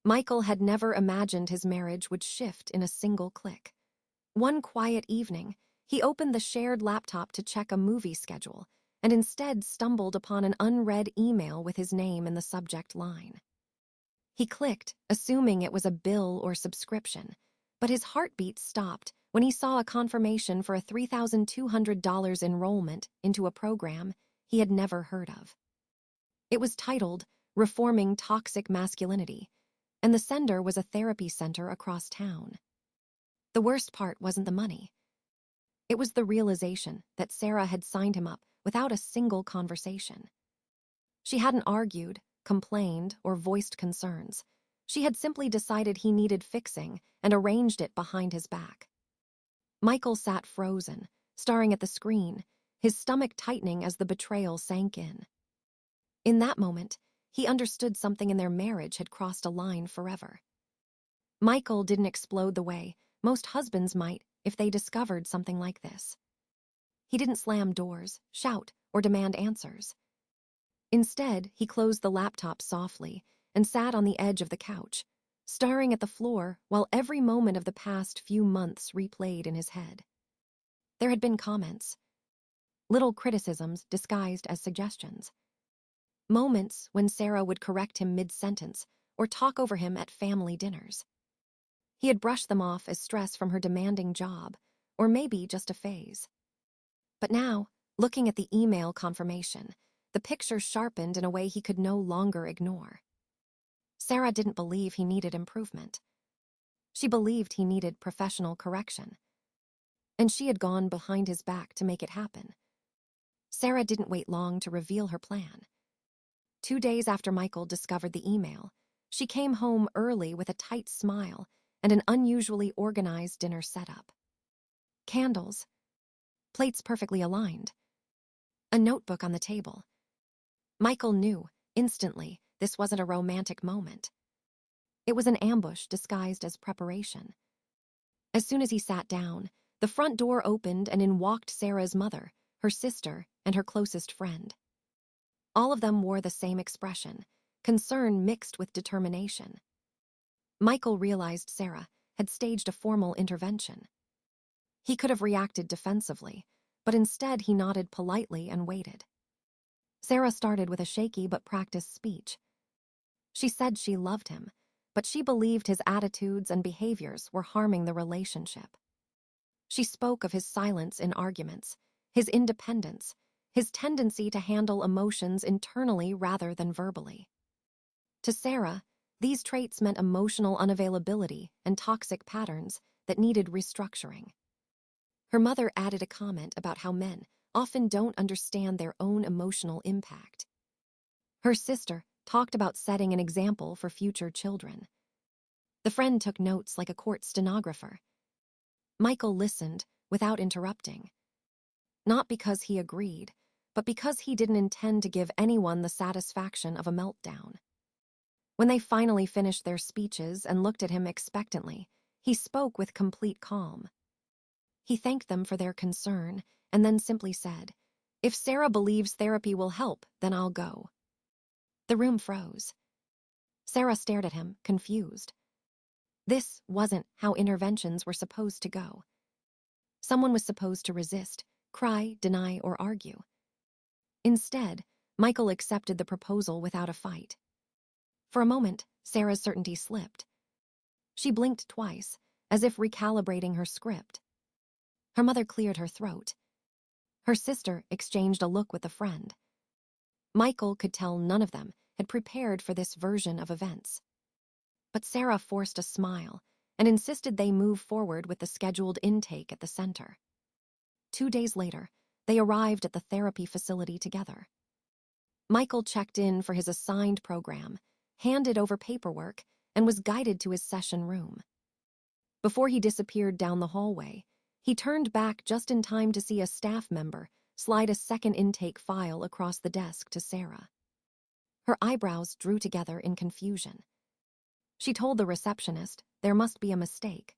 Michael had never imagined his marriage would shift in a single click. One quiet evening, he opened the shared laptop to check a movie schedule and instead stumbled upon an unread email with his name in the subject line. He clicked, assuming it was a bill or subscription, but his heartbeat stopped when he saw a confirmation for a $3,200 enrollment into a program he had never heard of. It was titled Reforming Toxic Masculinity, and the sender was a therapy center across town. The worst part wasn't the money. It was the realization that Sarah had signed him up without a single conversation. She hadn't argued, complained, or voiced concerns. She had simply decided he needed fixing and arranged it behind his back. Michael sat frozen, staring at the screen, his stomach tightening as the betrayal sank in. In that moment, he understood something in their marriage had crossed a line forever. Michael didn't explode the way most husbands might if they discovered something like this. He didn't slam doors, shout, or demand answers. Instead, he closed the laptop softly and sat on the edge of the couch, staring at the floor while every moment of the past few months replayed in his head. There had been comments, little criticisms disguised as suggestions. Moments when Sarah would correct him mid-sentence or talk over him at family dinners. He had brushed them off as stress from her demanding job, or maybe just a phase. But now, looking at the email confirmation, the picture sharpened in a way he could no longer ignore. Sarah didn't believe he needed improvement. She believed he needed professional correction. And she had gone behind his back to make it happen. Sarah didn't wait long to reveal her plan. 2 days after Michael discovered the email, she came home early with a tight smile and an unusually organized dinner setup. Candles, plates perfectly aligned, a notebook on the table. Michael knew, instantly, this wasn't a romantic moment. It was an ambush disguised as preparation. As soon as he sat down, the front door opened and in walked Sarah's mother, her sister, and her closest friend. All of them wore the same expression, concern mixed with determination. Michael realized Sarah had staged a formal intervention. He could have reacted defensively, but instead he nodded politely and waited. Sarah started with a shaky but practiced speech. She said she loved him, but she believed his attitudes and behaviors were harming the relationship. She spoke of his silence in arguments, his independence, his tendency to handle emotions internally rather than verbally. To Sarah, these traits meant emotional unavailability and toxic patterns that needed restructuring. Her mother added a comment about how men often don't understand their own emotional impact. Her sister talked about setting an example for future children. The friend took notes like a court stenographer. Michael listened without interrupting. Not because he agreed, but because he didn't intend to give anyone the satisfaction of a meltdown. When they finally finished their speeches and looked at him expectantly, he spoke with complete calm. He thanked them for their concern and then simply said, "If Sarah believes therapy will help, then I'll go." The room froze. Sarah stared at him, confused. This wasn't how interventions were supposed to go. Someone was supposed to resist, cry, deny, or argue. Instead, Michael accepted the proposal without a fight. For a moment, Sarah's certainty slipped. She blinked twice, as if recalibrating her script. Her mother cleared her throat. Her sister exchanged a look with a friend. Michael could tell none of them had prepared for this version of events. But Sarah forced a smile and insisted they move forward with the scheduled intake at the center. 2 days later, they arrived at the therapy facility together. Michael checked in for his assigned program, handed over paperwork, and was guided to his session room. Before he disappeared down the hallway, he turned back just in time to see a staff member slide a second intake file across the desk to Sarah. Her eyebrows drew together in confusion. She told the receptionist there must be a mistake.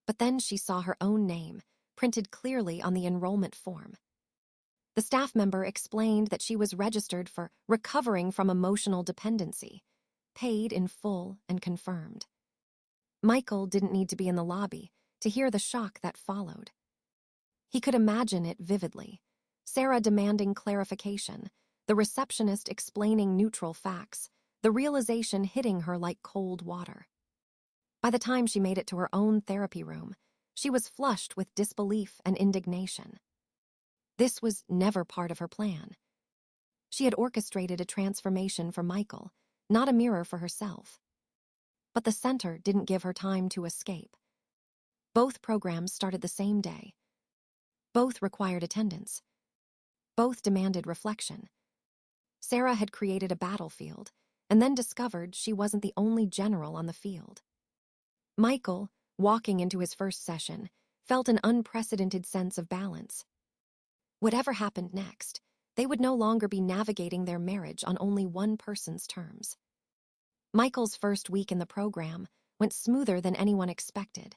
But then she saw her own name, printed clearly on the enrollment form. The staff member explained that she was registered for recovering from emotional dependency, paid in full and confirmed. Michael didn't need to be in the lobby to hear the shock that followed. He could imagine it vividly. Sarah demanding clarification, the receptionist explaining neutral facts, the realization hitting her like cold water. By the time she made it to her own therapy room, she was flushed with disbelief and indignation. This was never part of her plan. She had orchestrated a transformation for Michael, not a mirror for herself. But the center didn't give her time to escape. Both programs started the same day. Both required attendance. Both demanded reflection. Sarah had created a battlefield, and then discovered she wasn't the only general on the field. Michael, walking into his first session, felt an unprecedented sense of balance. Whatever happened next, they would no longer be navigating their marriage on only one person's terms. Michael's first week in the program went smoother than anyone expected.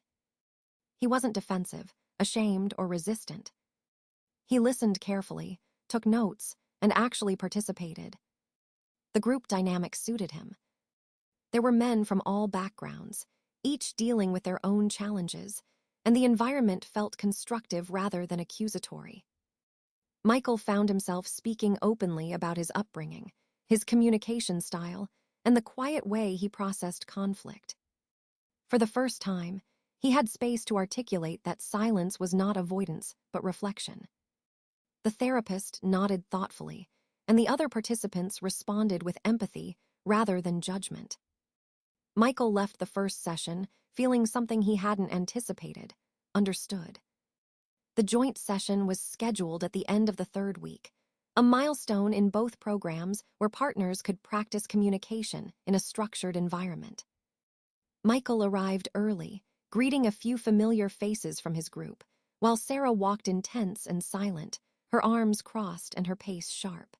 He wasn't defensive, ashamed, or resistant. He listened carefully, took notes, and actually participated. The group dynamic suited him. There were men from all backgrounds, each dealing with their own challenges, and the environment felt constructive rather than accusatory. Michael found himself speaking openly about his upbringing, his communication style, and the quiet way he processed conflict. For the first time, he had space to articulate that silence was not avoidance, but reflection. The therapist nodded thoughtfully, and the other participants responded with empathy rather than judgment. Michael left the first session feeling something he hadn't anticipated, understood. The joint session was scheduled at the end of the third week, a milestone in both programs where partners could practice communication in a structured environment. Michael arrived early, greeting a few familiar faces from his group, while Sarah walked intense and silent, her arms crossed and her pace sharp.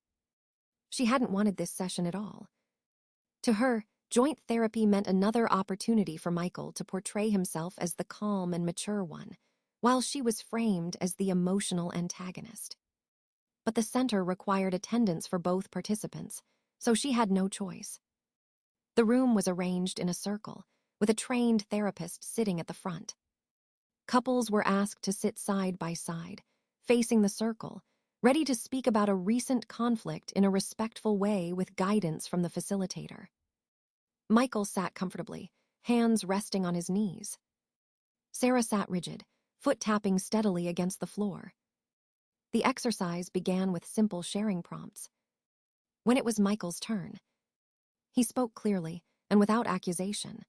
She hadn't wanted this session at all. To her, joint therapy meant another opportunity for Michael to portray himself as the calm and mature one, while she was framed as the emotional antagonist. But the center required attendance for both participants, so she had no choice. The room was arranged in a circle, with a trained therapist sitting at the front. Couples were asked to sit side by side, facing the circle, ready to speak about a recent conflict in a respectful way with guidance from the facilitator. Michael sat comfortably, hands resting on his knees. Sarah sat rigid, foot tapping steadily against the floor. The exercise began with simple sharing prompts. When it was Michael's turn, he spoke clearly and without accusation.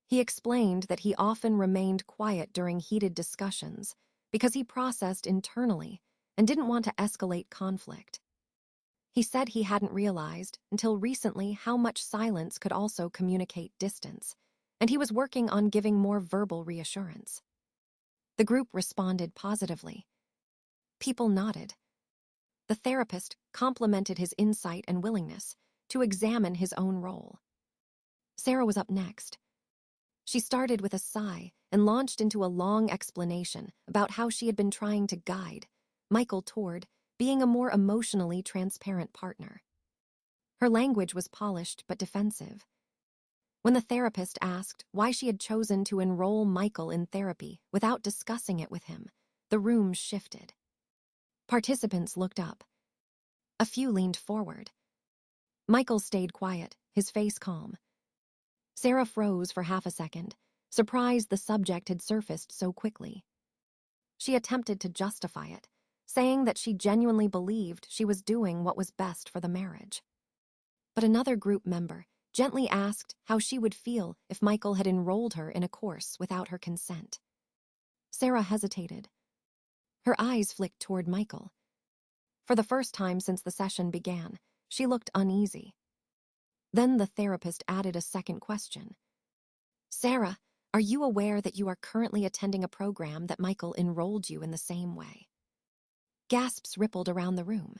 He explained that he often remained quiet during heated discussions because he processed internally and didn't want to escalate conflict. He said he hadn't realized until recently how much silence could also communicate distance, and he was working on giving more verbal reassurance. The group responded positively. People nodded. The therapist complimented his insight and willingness to examine his own role. Sarah was up next. She started with a sigh and launched into a long explanation about how she had been trying to guide Michael toward being a more emotionally transparent partner. Her language was polished but defensive. When the therapist asked why she had chosen to enroll Michael in therapy without discussing it with him, the room shifted. Participants looked up. A few leaned forward. Michael stayed quiet, his face calm. Sarah froze for half a second, surprised the subject had surfaced so quickly. She attempted to justify it, saying that she genuinely believed she was doing what was best for the marriage. But another group member gently asked how she would feel if Michael had enrolled her in a course without her consent. Sarah hesitated. Her eyes flicked toward Michael. For the first time since the session began, she looked uneasy. Then the therapist added a second question. Sarah, are you aware that you are currently attending a program that Michael enrolled you in the same way? Gasps rippled around the room.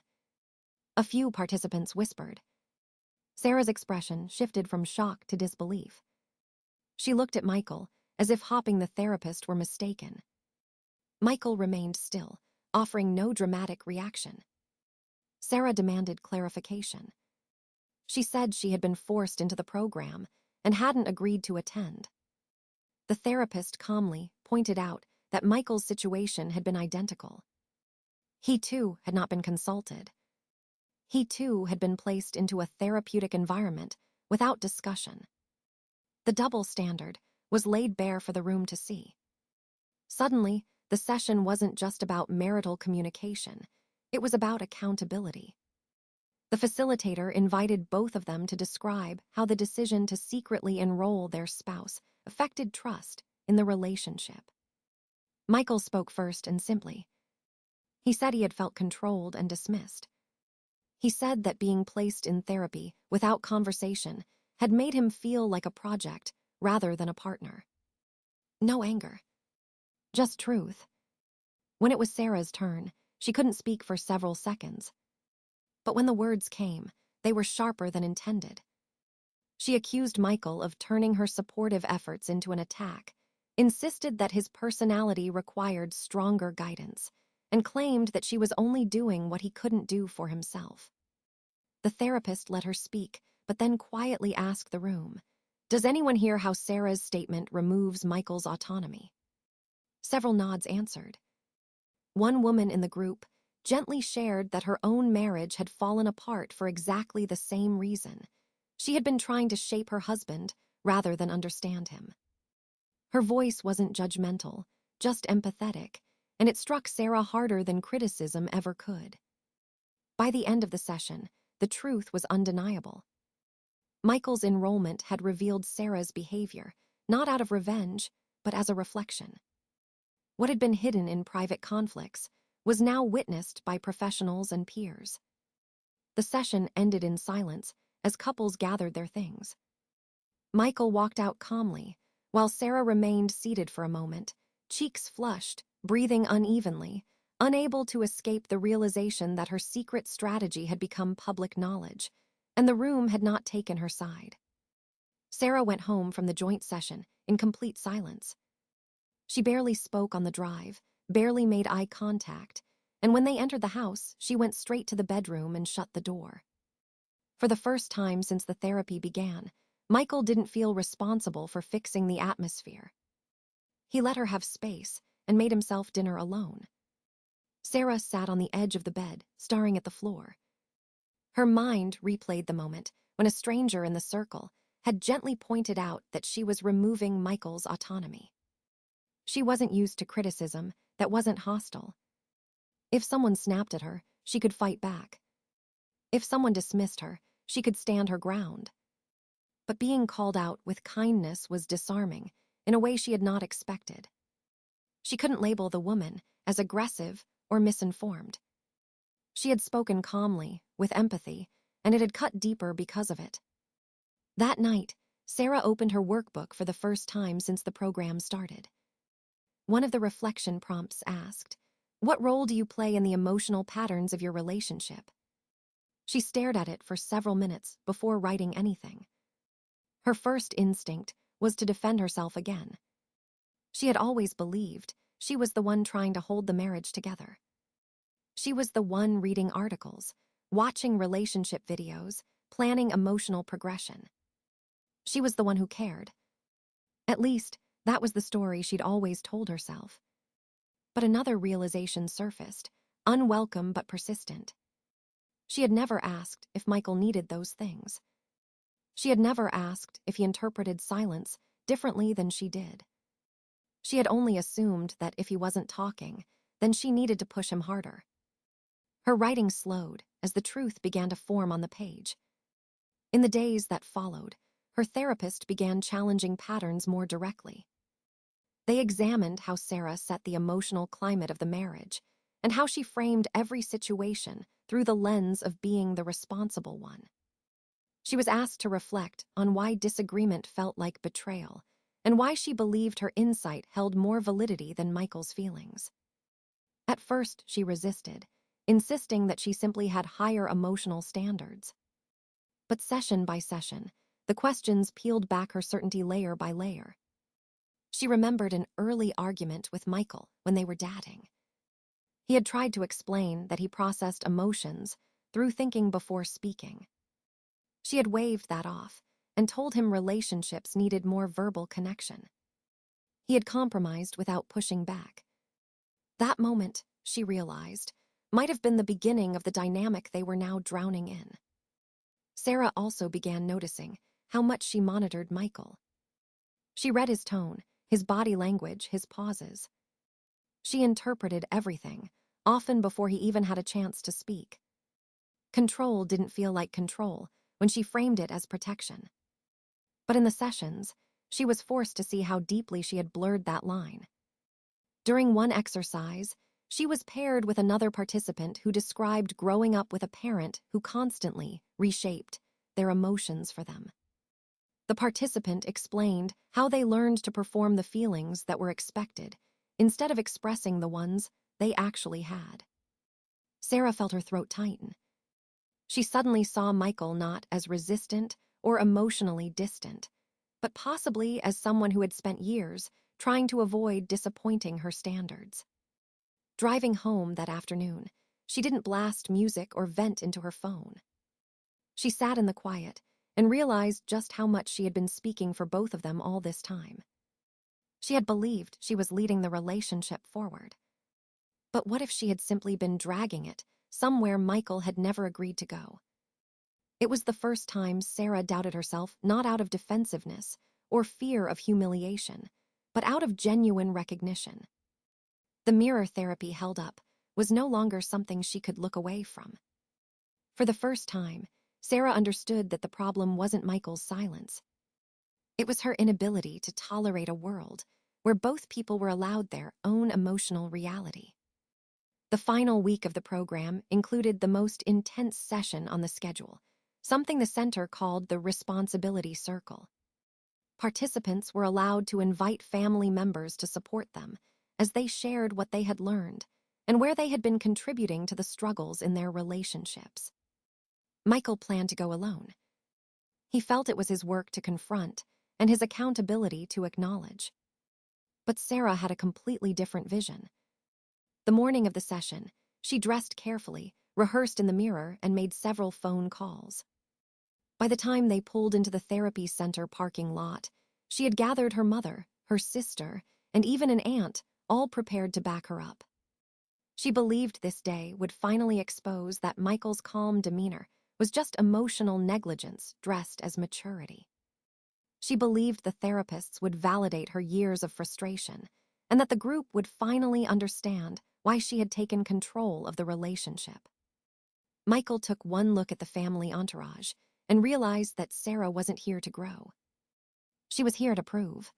A few participants whispered. Sarah's expression shifted from shock to disbelief. She looked at Michael, as if hopping the therapist were mistaken. Michael remained still, offering no dramatic reaction. Sarah demanded clarification. She said she had been forced into the program and hadn't agreed to attend. The therapist calmly pointed out that Michael's situation had been identical. He too had not been consulted. He too had been placed into a therapeutic environment without discussion. The double standard was laid bare for the room to see. Suddenly, the session wasn't just about marital communication, it was about accountability. The facilitator invited both of them to describe how the decision to secretly enroll their spouse affected trust in the relationship. Michael spoke first and simply. He said he had felt controlled and dismissed. He said that being placed in therapy without conversation had made him feel like a project rather than a partner. No anger, just truth. When it was Sarah's turn, she couldn't speak for several seconds. But when the words came, they were sharper than intended. She accused Michael of turning her supportive efforts into an attack, insisted that his personality required stronger guidance, and claimed that she was only doing what he couldn't do for himself. The therapist let her speak, but then quietly asked the room, "Does anyone hear how Sarah's statement removes Michael's autonomy?" Several nods answered. One woman in the group gently shared that her own marriage had fallen apart for exactly the same reason. She had been trying to shape her husband rather than understand him. Her voice wasn't judgmental, just empathetic, and it struck Sarah harder than criticism ever could. By the end of the session, the truth was undeniable. Michael's enrollment had revealed Sarah's behavior, not out of revenge, but as a reflection. What had been hidden in private conflicts was now witnessed by professionals and peers. The session ended in silence as couples gathered their things. Michael walked out calmly, while Sarah remained seated for a moment, cheeks flushed, breathing unevenly, unable to escape the realization that her secret strategy had become public knowledge, and the room had not taken her side. Sarah went home from the joint session in complete silence. She barely spoke on the drive, barely made eye contact, and when they entered the house, she went straight to the bedroom and shut the door. For the first time since the therapy began, Michael didn't feel responsible for fixing the atmosphere. He let her have space and made himself dinner alone. Sarah sat on the edge of the bed, staring at the floor. Her mind replayed the moment when a stranger in the circle had gently pointed out that she was removing Michael's autonomy. She wasn't used to criticism that wasn't hostile. If someone snapped at her, she could fight back. If someone dismissed her, she could stand her ground. But being called out with kindness was disarming in a way she had not expected. She couldn't label the woman as aggressive or misinformed. She had spoken calmly, with empathy, and it had cut deeper because of it. That night, Sarah opened her workbook for the first time since the program started. One of the reflection prompts asked, "What role do you play in the emotional patterns of your relationship?" She stared at it for several minutes before writing anything. Her first instinct was to defend herself again. She had always believed she was the one trying to hold the marriage together. She was the one reading articles, watching relationship videos, planning emotional progression. She was the one who cared. At least, that was the story she'd always told herself. But another realization surfaced, unwelcome but persistent. She had never asked if Michael needed those things. She had never asked if he interpreted silence differently than she did. She had only assumed that if he wasn't talking, then she needed to push him harder. Her writing slowed as the truth began to form on the page. In the days that followed, her therapist began challenging patterns more directly. They examined how Sarah set the emotional climate of the marriage and how she framed every situation through the lens of being the responsible one. She was asked to reflect on why disagreement felt like betrayal and why she believed her insight held more validity than Michael's feelings. At first, she resisted, insisting that she simply had higher emotional standards. But session by session, the questions peeled back her certainty layer by layer. She remembered an early argument with Michael when they were dating. He had tried to explain that he processed emotions through thinking before speaking. She had waved that off and told him relationships needed more verbal connection. He had compromised without pushing back. That moment, she realized, might have been the beginning of the dynamic they were now drowning in. Sarah also began noticing how much she monitored Michael. She read his tone, his body language, his pauses. She interpreted everything, often before he even had a chance to speak. Control didn't feel like control when she framed it as protection. But in the sessions, she was forced to see how deeply she had blurred that line. During one exercise, she was paired with another participant who described growing up with a parent who constantly reshaped their emotions for them. The participant explained how they learned to perform the feelings that were expected instead of expressing the ones they actually had. Sarah felt her throat tighten. She suddenly saw Michael not as resistant or emotionally distant, but possibly as someone who had spent years trying to avoid disappointing her standards. Driving home that afternoon, she didn't blast music or vent into her phone. She sat in the quiet and realized just how much she had been speaking for both of them all this time. She had believed she was leading the relationship forward. But what if she had simply been dragging it somewhere Michael had never agreed to go? It was the first time Sarah doubted herself, not out of defensiveness or fear of humiliation, but out of genuine recognition. The mirror therapy held up was no longer something she could look away from. For the first time, Sarah understood that the problem wasn't Michael's silence. It was her inability to tolerate a world where both people were allowed their own emotional reality. The final week of the program included the most intense session on the schedule, something the center called the responsibility circle. Participants were allowed to invite family members to support them as they shared what they had learned and where they had been contributing to the struggles in their relationships. Michael planned to go alone. He felt it was his work to confront and his accountability to acknowledge. But Sarah had a completely different vision. The morning of the session, she dressed carefully, rehearsed in the mirror, and made several phone calls. By the time they pulled into the therapy center parking lot, she had gathered her mother, her sister, and even an aunt, all prepared to back her up. She believed this day would finally expose that Michael's calm demeanor was just emotional negligence dressed as maturity. She believed the therapists would validate her years of frustration, and that the group would finally understand why she had taken control of the relationship. Michael took one look at the family entourage and realized that Sarah wasn't here to grow. She was here to prove.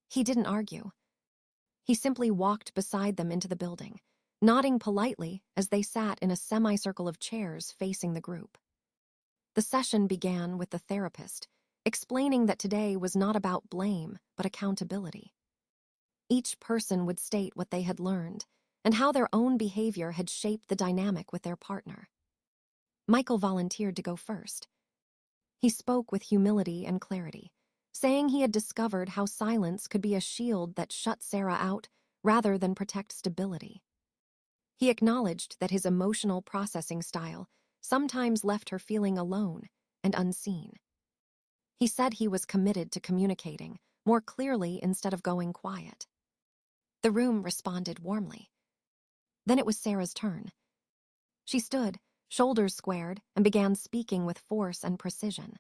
He didn't argue. He simply walked beside them into the building, nodding politely as they sat in a semicircle of chairs facing the group. The session began with the therapist explaining that today was not about blame, but accountability. Each person would state what they had learned and how their own behavior had shaped the dynamic with their partner. Michael volunteered to go first. He spoke with humility and clarity, saying he had discovered how silence could be a shield that shut Sarah out rather than protect stability. He acknowledged that his emotional processing style sometimes left her feeling alone and unseen. He said he was committed to communicating more clearly instead of going quiet. The room responded warmly. Then it was Sarah's turn. She stood, shoulders squared, and began speaking with force and precision.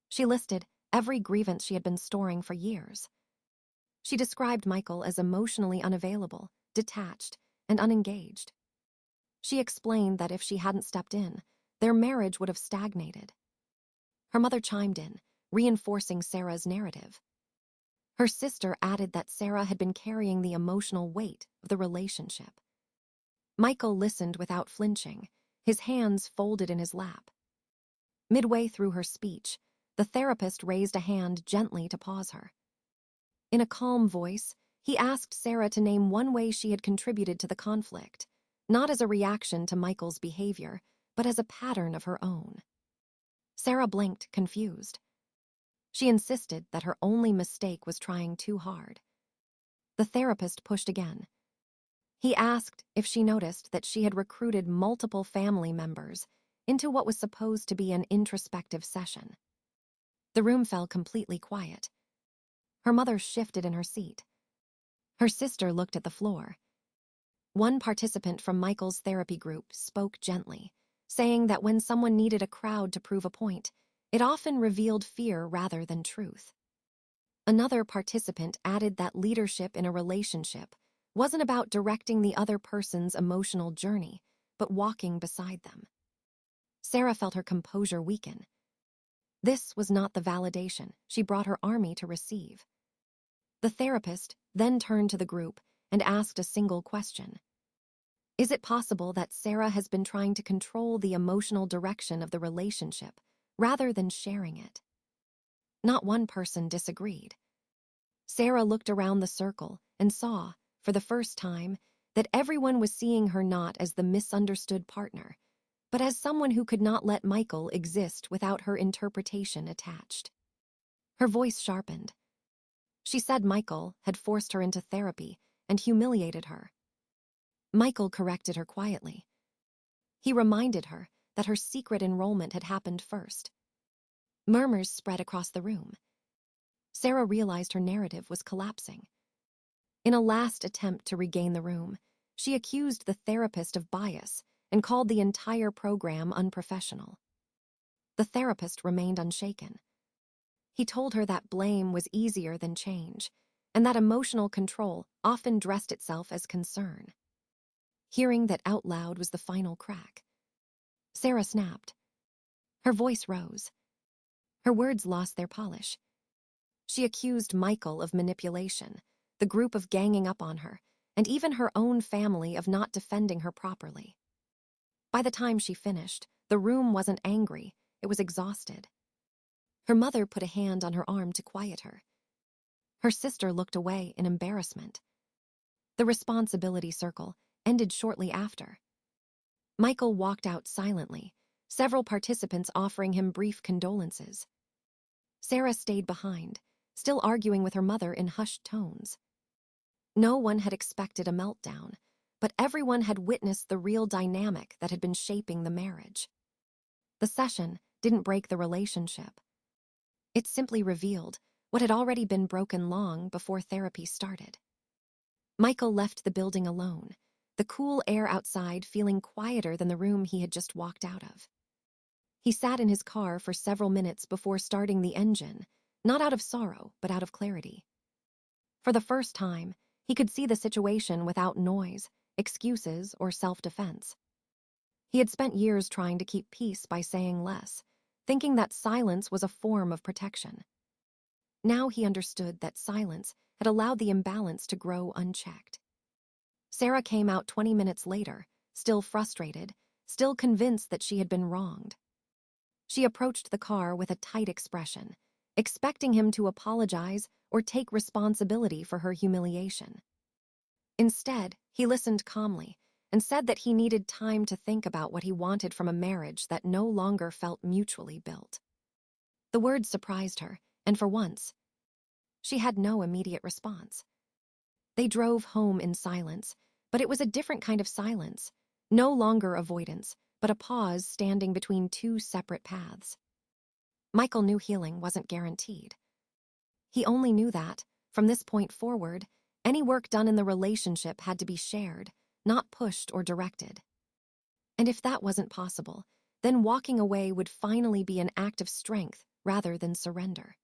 She listed every grievance she had been storing for years. She described Michael as emotionally unavailable, detached, and unengaged. She explained that if she hadn't stepped in, their marriage would have stagnated. Her mother chimed in, reinforcing Sarah's narrative. Her sister added that Sarah had been carrying the emotional weight of the relationship. Michael listened without flinching, his hands folded in his lap. Midway through her speech, the therapist raised a hand gently to pause her. In a calm voice, he asked Sarah to name one way she had contributed to the conflict, not as a reaction to Michael's behavior, but as a pattern of her own. Sarah blinked, confused. She insisted that her only mistake was trying too hard. The therapist pushed again. He asked if she noticed that she had recruited multiple family members, into what was supposed to be an introspective session. The room fell completely quiet. Her mother shifted in her seat. Her sister looked at the floor. One participant from Michael's therapy group spoke gently, saying that when someone needed a crowd to prove a point, it often revealed fear rather than truth. Another participant added that leadership in a relationship wasn't about directing the other person's emotional journey, but walking beside them. Sarah felt her composure weaken. This was not the validation she brought her army to receive. The therapist then turned to the group and asked a single question. Is it possible that Sarah has been trying to control the emotional direction of the relationship rather than sharing it? Not one person disagreed. Sarah looked around the circle and saw, for the first time, that everyone was seeing her not as the misunderstood partner, but as someone who could not let Michael exist without her interpretation attached. Her voice sharpened. She said Michael had forced her into therapy and humiliated her. Michael corrected her quietly. He reminded her that her secret enrollment had happened first. Murmurs spread across the room. Sarah realized her narrative was collapsing. In a last attempt to regain the room, she accused the therapist of bias and called the entire program unprofessional. The therapist remained unshaken. He told her that blame was easier than change, and that emotional control often dressed itself as concern. Hearing that out loud was the final crack. Sarah snapped. Her voice rose. Her words lost their polish. She accused Michael of manipulation, the group of ganging up on her, and even her own family of not defending her properly. By the time she finished, the room wasn't angry, it was exhausted. Her mother put a hand on her arm to quiet her. Her sister looked away in embarrassment. The responsibility circle ended shortly after. Michael walked out silently, several participants offering him brief condolences. Sarah stayed behind, still arguing with her mother in hushed tones. No one had expected a meltdown, but everyone had witnessed the real dynamic that had been shaping the marriage. The session didn't break the relationship. It simply revealed what had already been broken long before therapy started. Michael left the building alone, the cool air outside feeling quieter than the room he had just walked out of. He sat in his car for several minutes before starting the engine, not out of sorrow, but out of clarity. For the first time, he could see the situation without noise, excuses, or self-defense. He had spent years trying to keep peace by saying less, thinking that silence was a form of protection. Now he understood that silence had allowed the imbalance to grow unchecked. Sarah came out 20 minutes later, still frustrated, still convinced that she had been wronged. She approached the car with a tight expression, expecting him to apologize or take responsibility for her humiliation. Instead, he listened calmly and said that he needed time to think about what he wanted from a marriage that no longer felt mutually built. The words surprised her, and for once, she had no immediate response. They drove home in silence, but it was a different kind of silence, no longer avoidance, but a pause standing between two separate paths. Michael knew healing wasn't guaranteed. He only knew that, from this point forward, any work done in the relationship had to be shared, not pushed or directed. And if that wasn't possible, then walking away would finally be an act of strength rather than surrender.